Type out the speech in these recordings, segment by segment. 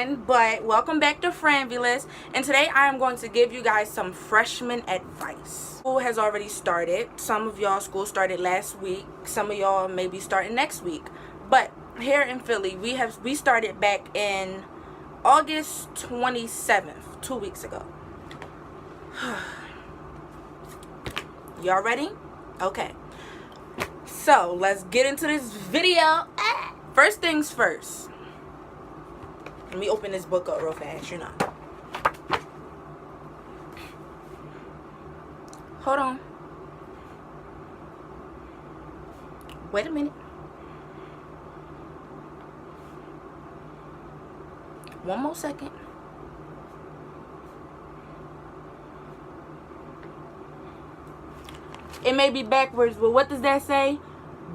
again, but welcome back to Frannvless, and today I am going to give you guys some freshman advice. School has already started. Some of y'all school started last week. Some of y'all may be starting next week. But here in Philly, we started back in August 27th, 2 weeks ago. Y'all ready? Okay. So, let's get into this video. First things first. Let me open this book up real fast, you know. Hold on. Wait a minute. One more second. It may be backwards, but what does that say?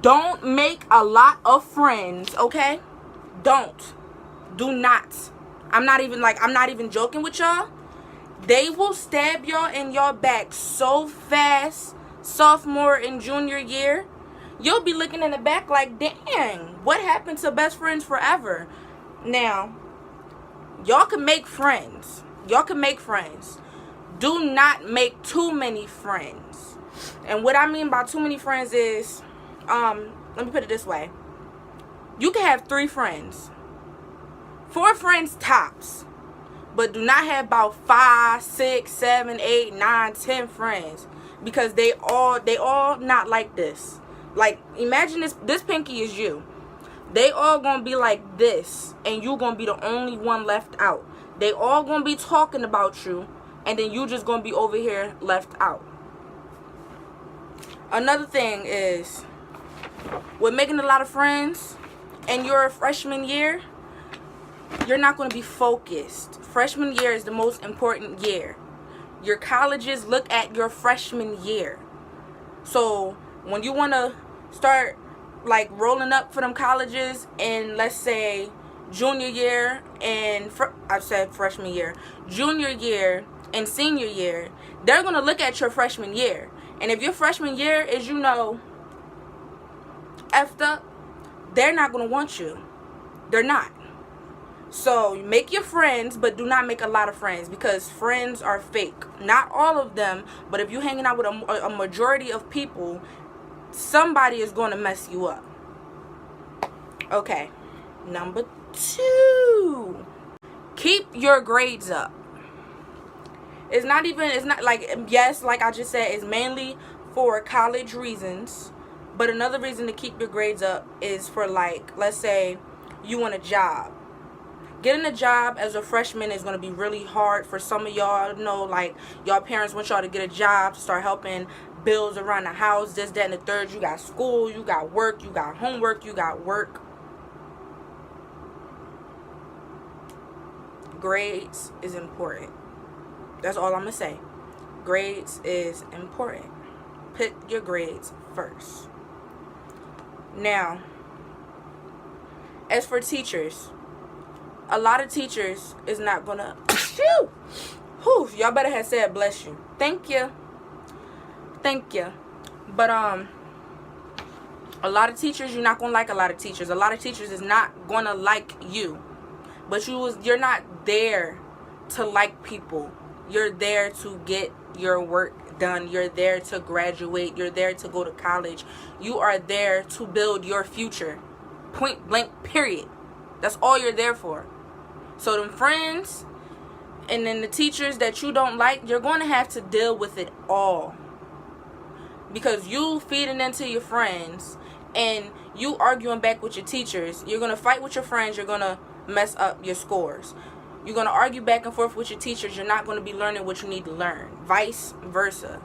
Don't make a lot of friends, okay? Don't. Do not. I'm not even joking with y'all. They will stab y'all in your back so fast, sophomore and junior year. You'll be looking in the back like, dang, what happened to best friends forever? Now, y'all can make friends. Y'all can make friends. Do not make too many friends. And what I mean by too many friends is, let me put it this way. You can have 3 friends. 4 friends tops. But do not have about 5, 6, 7, 8, 9, 10 friends. Because they all not like this. Like, imagine this pinky is you. They all gonna be like this. And you gonna be the only one left out. They all gonna be talking about you. And then you just gonna be over here left out. Another thing is, with making a lot of friends in your freshman year, you're not going to be focused. Freshman year is the most important year. Your colleges look at your freshman year. So when you want to start like rolling up for them colleges in, let's say, junior year and I said freshman year, junior year and senior year, they're going to look at your freshman year. And if your freshman year is, you know, effed up, they're not going to want you. They're not. So make your friends, but do not make a lot of friends, because friends are fake. Not all of them, but if you're hanging out with a majority of people, somebody is going to mess you up. Okay. Number 2. Keep your grades up. It's not like, yes, like I just said, it's mainly for college reasons. But another reason to keep your grades up is for, like, let's say you want a job. Getting a job as a freshman is going to be really hard for some of y'all. You know, like, y'all parents want y'all to get a job, start helping bills around the house, this, that, and the third. You got school, you got work, you got homework, you got work. Grades is important. That's all I'm going to say. Grades is important. Put your grades first. Now, as for teachers, a lot of teachers is not going to... Y'all better have said bless you. Thank you. Thank you. But, a lot of teachers, you're not going to like a lot of teachers. A lot of teachers is not going to like you. But you're not there to like people. You're there to get your work done. You're there to graduate. You're there to go to college. You are there to build your future. Point blank, period. That's all you're there for. So them friends and then the teachers that you don't like, you're going to have to deal with it all. Because you feeding into your friends and you arguing back with your teachers, you're going to fight with your friends. You're going to mess up your scores. You're going to argue back and forth with your teachers. You're not going to be learning what you need to learn. Vice versa.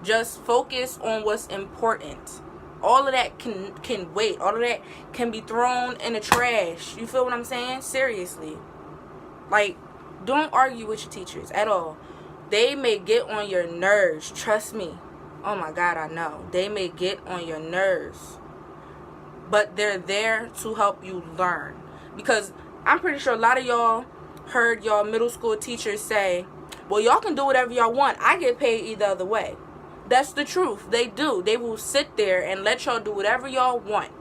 Just focus on what's important. All of that can wait. All of that can be thrown in the trash. You feel what I'm saying? Seriously. Like, don't argue with your teachers at all. They may get on your nerves. Trust me. Oh my God, I know. They may get on your nerves. But they're there to help you learn. Because I'm pretty sure a lot of y'all heard y'all middle school teachers say, well, y'all can do whatever y'all want. I get paid either other way. That's the truth. They do. They will sit there and let y'all do whatever y'all want,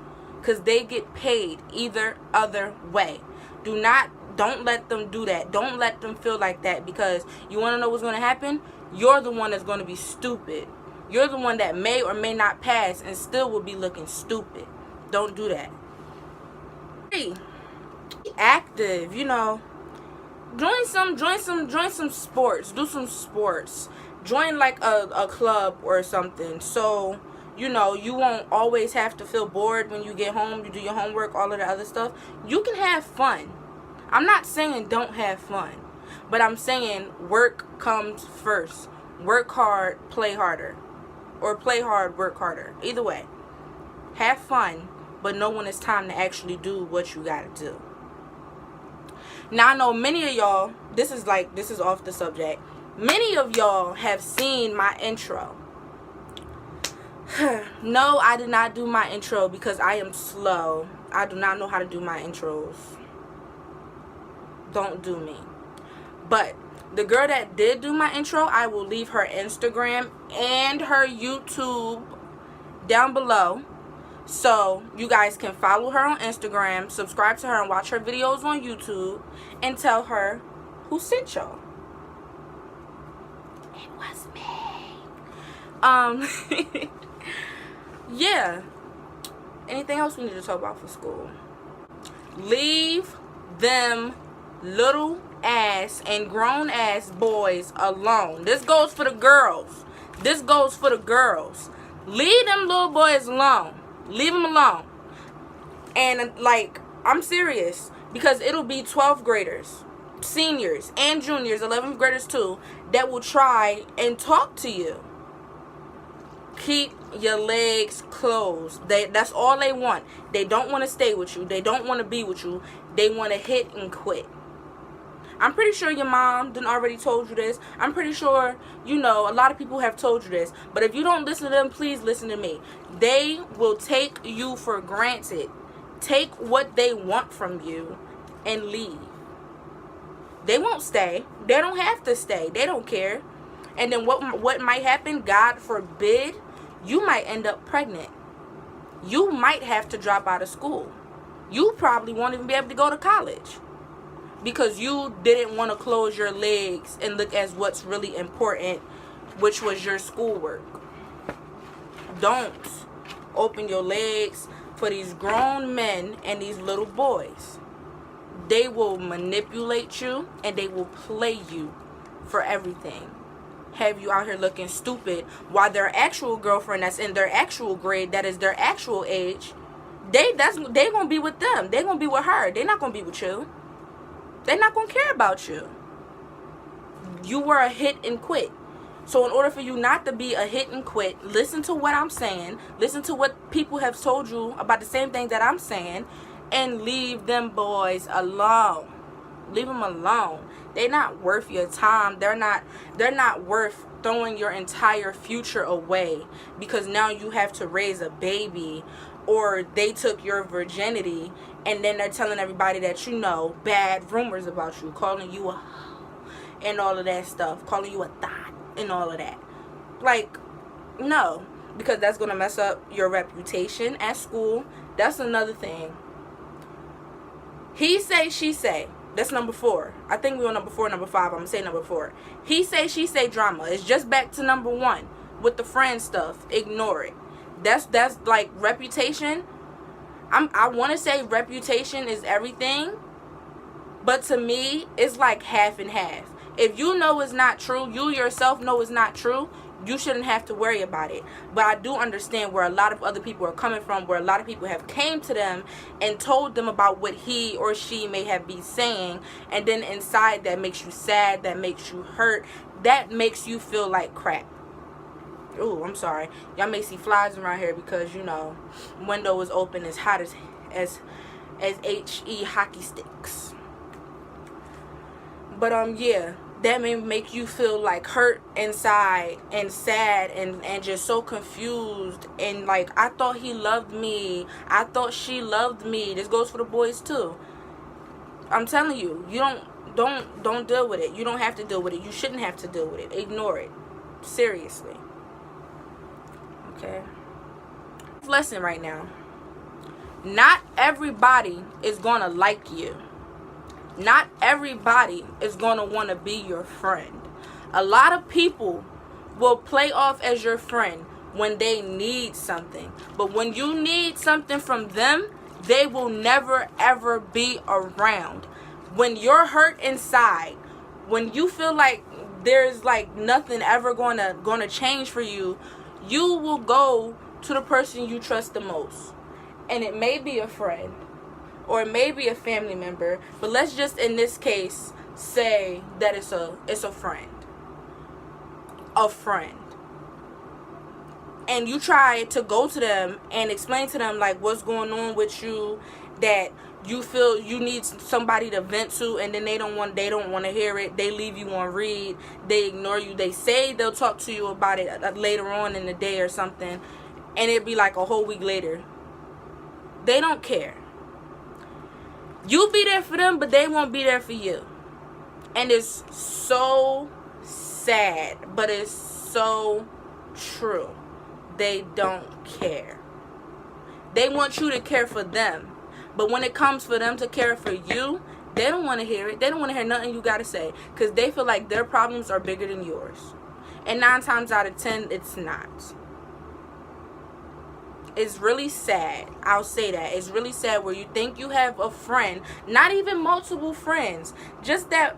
because they get paid either other way. Do not Don't let them do that. Don't let them feel like that, because you want to know what's going to happen? You're the one that's going to be stupid. You're the one that may or may not pass and still will be looking stupid. Don't do that. Be active, you know. Join some sports. Do some sports. Join like a club or something. So, you know, you won't always have to feel bored when you get home. You do your homework, all of the other stuff. You can have fun. I'm not saying don't have fun, but I'm saying work comes first. Work hard, play harder. Or play hard, work harder. Either way. Have fun, but know when it's time to actually do what you gotta do. Now, I know many of y'all, this is off the subject. Many of y'all have seen my intro. No, I did not do my intro because I am slow. I do not know how to do my intros. Don't do me. But the girl that did do my intro, I will leave her Instagram and her YouTube down below. So you guys can follow her on Instagram, subscribe to her, and watch her videos on YouTube, and tell her who sent y'all. It was me. Yeah. Anything else we need to talk about for school? Leave them little ass and grown ass boys alone. This goes for the girls. This goes for the girls. Leave them little boys alone. Leave them alone. And like, I'm serious, because it'll be 12th graders, seniors and juniors, 11th graders too, that will try and talk to you. Keep your legs closed. That's all they want. They don't want to stay with you. They don't want to be with you. They want to hit and quit. I'm pretty sure your mom done already told you this. I'm pretty sure, you know, a lot of people have told you this. But if you don't listen to them, please listen to me. They will take you for granted. Take what they want from you and leave. They won't stay. They don't have to stay. They don't care. And then what might happen, God forbid, you might end up pregnant. You might have to drop out of school. You probably won't even be able to go to college, because you didn't want to close your legs and look at what's really important, which was your schoolwork. Don't open your legs for these grown men and these little boys. They will manipulate you and they will play you for everything. Have you out here looking stupid, while their actual girlfriend that's in their actual grade, that is their actual age, they gonna be with them. They gonna be with her. They're not gonna be with you. They're not going to care about you. You were a hit and quit. So in order for you not to be a hit and quit, listen to what I'm saying. Listen to what people have told you about the same thing that I'm saying. And leave them boys alone. Leave them alone. They're not worth your time. They're not worth throwing your entire future away, because now you have to raise a baby, or they took your virginity, and then they're telling everybody that you know bad rumors about you, calling you a hoe and all of that stuff, calling you a thot and all of that. Like, no, because that's going to mess up your reputation at school. That's another thing. He say, she say. That's number 4. I think we're on number 4, number 5. I'm going to say number 4. He say, she say drama. It's just back to number 1 with the friend stuff. Ignore it. That's like reputation. I want to say reputation is everything, but to me, it's like half and half. If you know it's not true, you yourself know it's not true, you shouldn't have to worry about it. But I do understand where a lot of other people are coming from, where a lot of people have came to them and told them about what he or she may have been saying, and then inside that makes you sad, that makes you hurt, that makes you feel like crap. Ooh, I'm sorry. Y'all may see flies around here because, you know, window is open, as hot as HE hockey sticks. But yeah, that may make you feel like hurt inside and sad and just so confused, and like, I thought he loved me, I thought she loved me. This goes for the boys too. I'm telling you, you don't deal with it. You don't have to deal with it. You shouldn't have to deal with it. Ignore it. Seriously. Okay. Lesson right now. Not everybody is gonna like you. Not everybody is going to want to be your friend. A lot of people will play off as your friend when they need something. But when you need something from them, they will never ever be around. When you're hurt inside, when you feel like there's like nothing ever gonna change for you, you will go to the person you trust the most. And it may be a friend or it may be a family member, but let's just in this case say that it's a friend. A friend. And you try to go to them and explain to them like what's going on with you, that you feel you need somebody to vent to, and then they don't want to hear it. They leave you on read. They ignore you. They say they'll talk to you about it later on in the day or something, and it'd be like a whole week later. They don't care. You'll be there for them, but they won't be there for you. And it's so sad, but it's so true. They don't care. They want you to care for them. But when it comes for them to care for you, they don't want to hear it. They don't want to hear nothing you got to say. Because they feel like their problems are bigger than yours. And 9 times out of 10, it's not. It's really sad. I'll say that. It's really sad where you think you have a friend. Not even multiple friends. Just that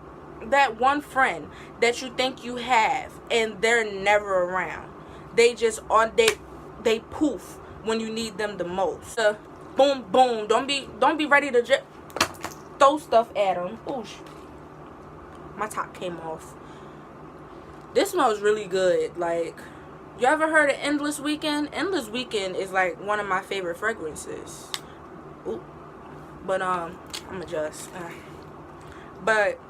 one friend that you think you have. And they're never around. They just are. They poof when you need them the most. Boom, boom. Don't be ready to just throw stuff at them. Oosh. My top came off. This smells really good. Like, you ever heard of Endless Weekend? Endless Weekend is like one of my favorite fragrances. Ooh. But I'm just. But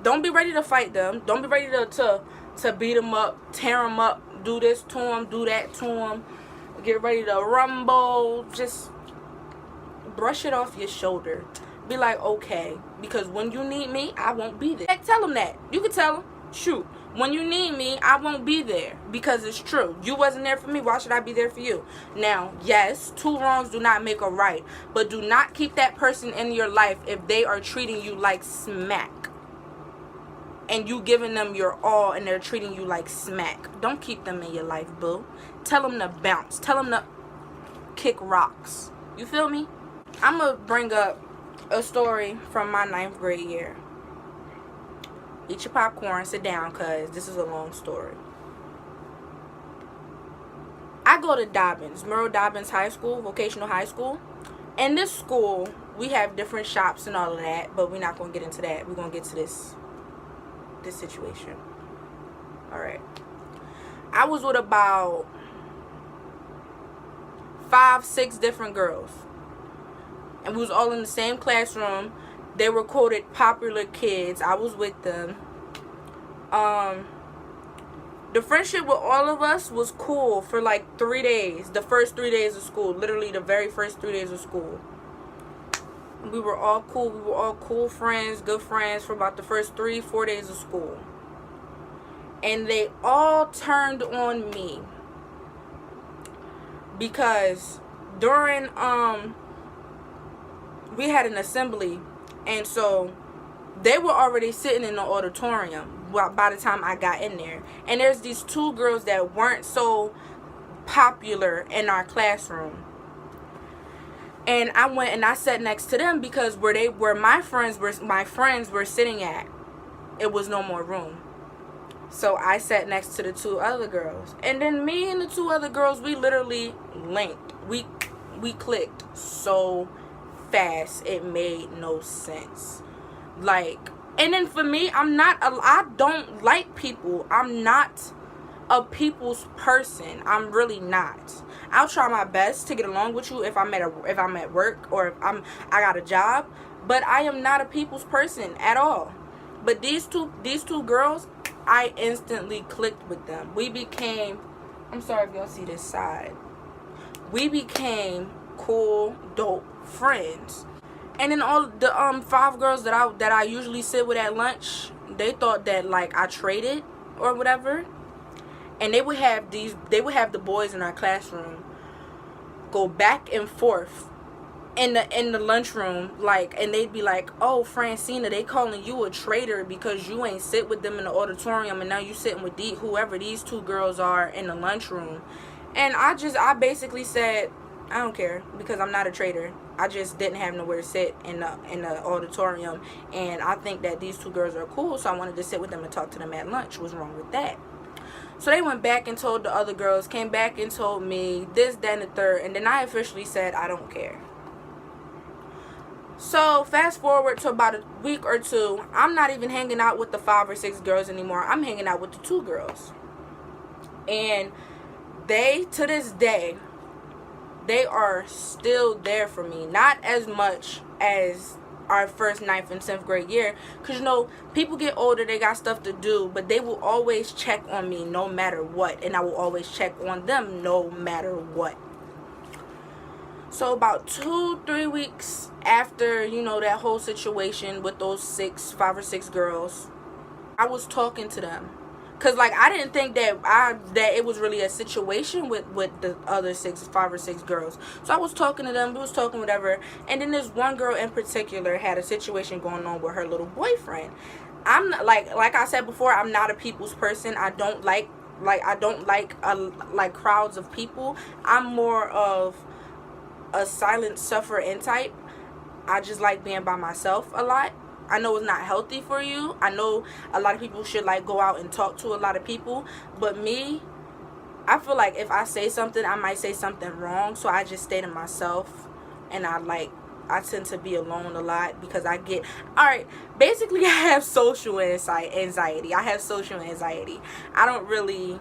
don't be ready to fight them. Don't be ready to beat them up, tear them up, do this to them, do that to them. Get ready to rumble. Just brush it off your shoulder. Be like, okay, because when you need me, I won't be there. Like, tell them that. You can tell them, shoot, when you need me, I won't be there, because it's true. You wasn't there for me. Why should I be there for you? Now, yes, 2 wrongs do not make a right, but do not keep that person in your life if they are treating you like smack. And you giving them your all and they're treating you like smack. Don't keep them in your life, boo. Tell them to bounce. Tell them to kick rocks. You feel me? I'm going to bring up a story from my 9th grade year. Eat your popcorn, sit down, because this is a long story. I go to Dobbins, Merle Dobbins High School, vocational high school. In this school, we have different shops and all of that, but we're not going to get into that. We're going to get to this situation. Alright. I was with about 5, 6 different girls. And we was all in the same classroom. They were quoted popular kids. I was with them. The friendship with all of us was cool for like 3 days. The first 3 days of school. Literally the very first 3 days of school. We were all cool. We were all cool friends, good friends for about the first 3-4 days of school. And they all turned on me. Because during, we had an assembly. And so they were already sitting in the auditorium by the time I got in there. And there's these 2 girls that weren't so popular in our classroom. And I went and I sat next to them because where my friends were sitting at, it was no more room. So I sat next to the 2 other girls. And then me and the 2 other girls, we literally linked. We clicked so fast it made no sense. Like, and then for me, I don't like people. I'm not a people's person. I'm really not. I'll try my best to get along with you if I'm at work or if I got a job, but I am not a people's person at all. But these two girls, I instantly clicked with them. We became, I'm sorry if y'all see this side. We became cool, dope friends. And then all the 5 girls that I usually sit with at lunch, they thought that like I traded or whatever. And they would have the boys in our classroom go back and forth in the lunchroom, like, and they'd be like, oh, Francina, they calling you a traitor because you ain't sit with them in the auditorium, and now you sitting with whoever these two girls are in the lunchroom. And I basically said, I don't care, because I'm not a traitor. I just didn't have nowhere to sit in the auditorium, and I think that these two girls are cool, so I wanted to sit with them and talk to them at lunch. What's wrong with that? So they went back and told the other girls, came back and told me this, that, and the third, and then I officially said, I don't care. So fast forward to about a week or two, I'm not even hanging out with the 5 or 6 girls anymore. I'm hanging out with the 2 girls. And they, to this day, they are still there for me. Not as much as our first 9th and 10th grade year, because, you know, people get older, they got stuff to do, but they will always check on me no matter what, and I will always check on them no matter what. So about 2-3 weeks after, you know, that whole situation with those 5 or 6 girls, I was talking to them. Cause like I didn't think that it was really a situation with the other 5 or 6 girls. So I was talking to them, we was talking whatever, and then this one girl in particular had a situation going on with her little boyfriend. I'm not, like I said before, I'm not a people's person. I don't like crowds of people. I'm more of a silent suffering type. I just like being by myself a lot. I know it's not healthy for you. I know a lot of people should like go out and talk to a lot of people, but me, I feel like if I say something, I might say something wrong, so I just stay to myself, and I tend to be alone a lot because I get, alright, basically I have social anxiety. I don't really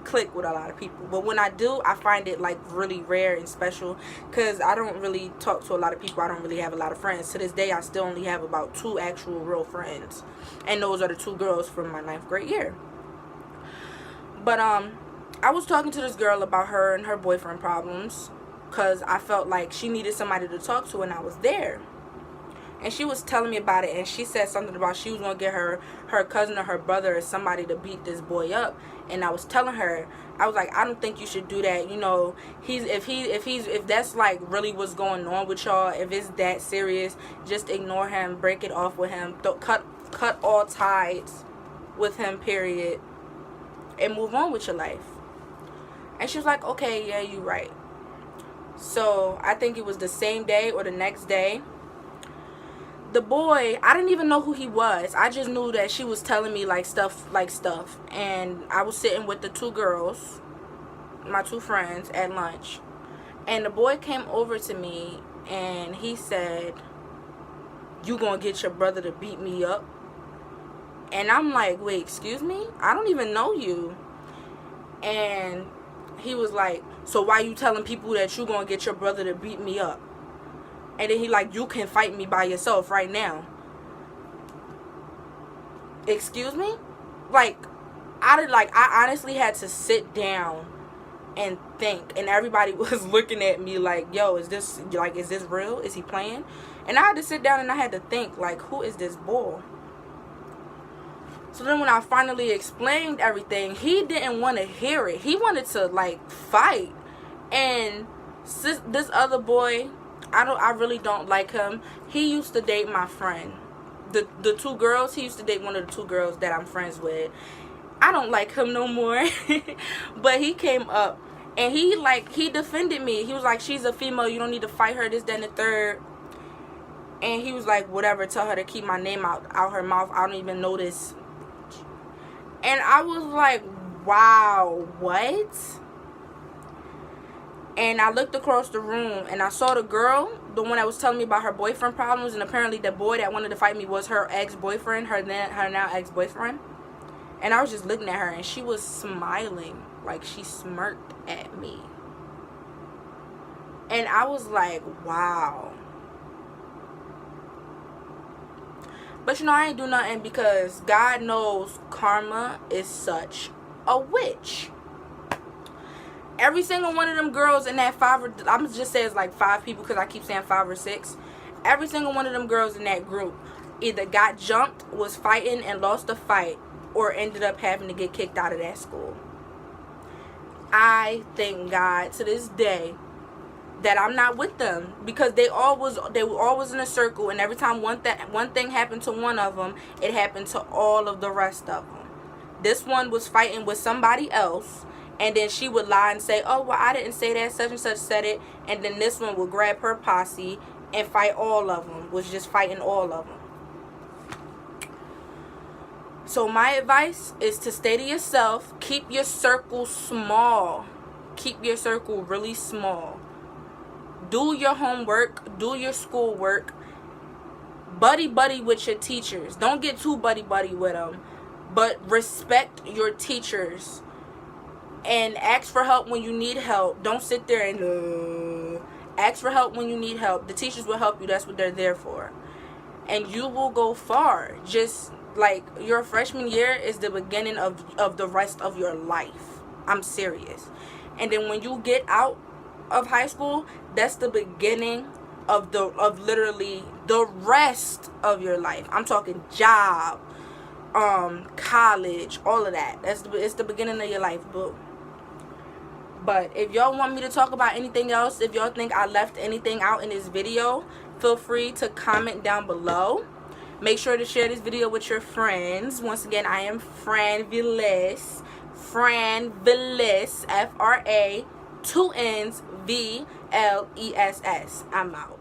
click with a lot of people, but when I do, I find it like really rare and special, because I don't really talk to a lot of people. I don't really have a lot of friends. To this day, I still only have about 2 actual real friends, and those are the 2 girls from my 9th grade year. But I was talking to this girl about her and her boyfriend problems, because I felt like she needed somebody to talk to, and I was there. And she was telling me about it, and she said something about she was gonna get her cousin or her brother or somebody to beat this boy up. And I was telling her, I was like, I don't think you should do that. You know, if that's like really what's going on with y'all, if it's that serious, just ignore him, break it off with him, cut all ties with him, period, and move on with your life. And she was like, okay, yeah, you're right. So I think it was the same day or the next day, the boy, I didn't even know who he was. I just knew that she was telling me stuff. And I was sitting with the 2 girls, my 2 friends, at lunch. And the boy came over to me and he said, you gonna get your brother to beat me up? And I'm like, wait, excuse me? I don't even know you. And he was like, so why you telling people that you gonna get your brother to beat me up? And then he like, you can fight me by yourself right now. Excuse me? I honestly had to sit down and think. And everybody was looking at me like, yo, is this real? Is he playing? And I had to sit down and I had to think, like, who is this boy? So then when I finally explained everything, he didn't want to hear it. He wanted to, fight. And this other boy, I really don't like him. He used to date my friend. The 2 girls, he used to date one of the 2 girls that I'm friends with. I don't like him no more. But he came up and he defended me. He was like, she's a female, you don't need to fight her, this, that, and the third. And he was like, whatever, tell her to keep my name out her mouth. I don't even know this. And I was like, wow, what? And I looked across the room and I saw the girl, the one that was telling me about her boyfriend problems, and apparently the boy that wanted to fight me was her ex-boyfriend, her now ex-boyfriend. And I was just looking at her and she was smiling, like she smirked at me. And I was like, wow. But I ain't do nothing, because God knows karma is such a witch. Every single one of them girls in that I'm gonna just say it's like 5 people, because I keep saying 5 or 6. Every single one of them girls in that group either got jumped, was fighting and lost the fight, or ended up having to get kicked out of that school. I thank God to this day that I'm not with them, because they were always in a circle, and every time one thing happened to one of them, it happened to all of the rest of them. This one was fighting with somebody else, and then she would lie and say, oh, well, I didn't say that, such and such said it, and then this one would grab her posse and fight all of them, was just fighting all of them. So my advice is to stay to yourself. Keep your circle small. Keep your circle really small. Do your homework. Do your schoolwork. Buddy with your teachers. Don't get too buddy with them. But respect your teachers. And ask for help when you need help. Don't sit there and ask for help when you need help. The teachers will help you. That's what they're there for. And you will go far. Just like your freshman year is the beginning of the rest of your life. I'm serious. And then when you get out of high school, that's the beginning of literally the rest of your life. I'm talking job, college, all of that. It's the beginning of your life, boo. But if y'all want me to talk about anything else, if y'all think I left anything out in this video, feel free to comment down below. Make sure to share this video with your friends. Once again, I am Frannvless. Frannvless. F-R-A, 2 N's, V-L-E-S-S. I'm out.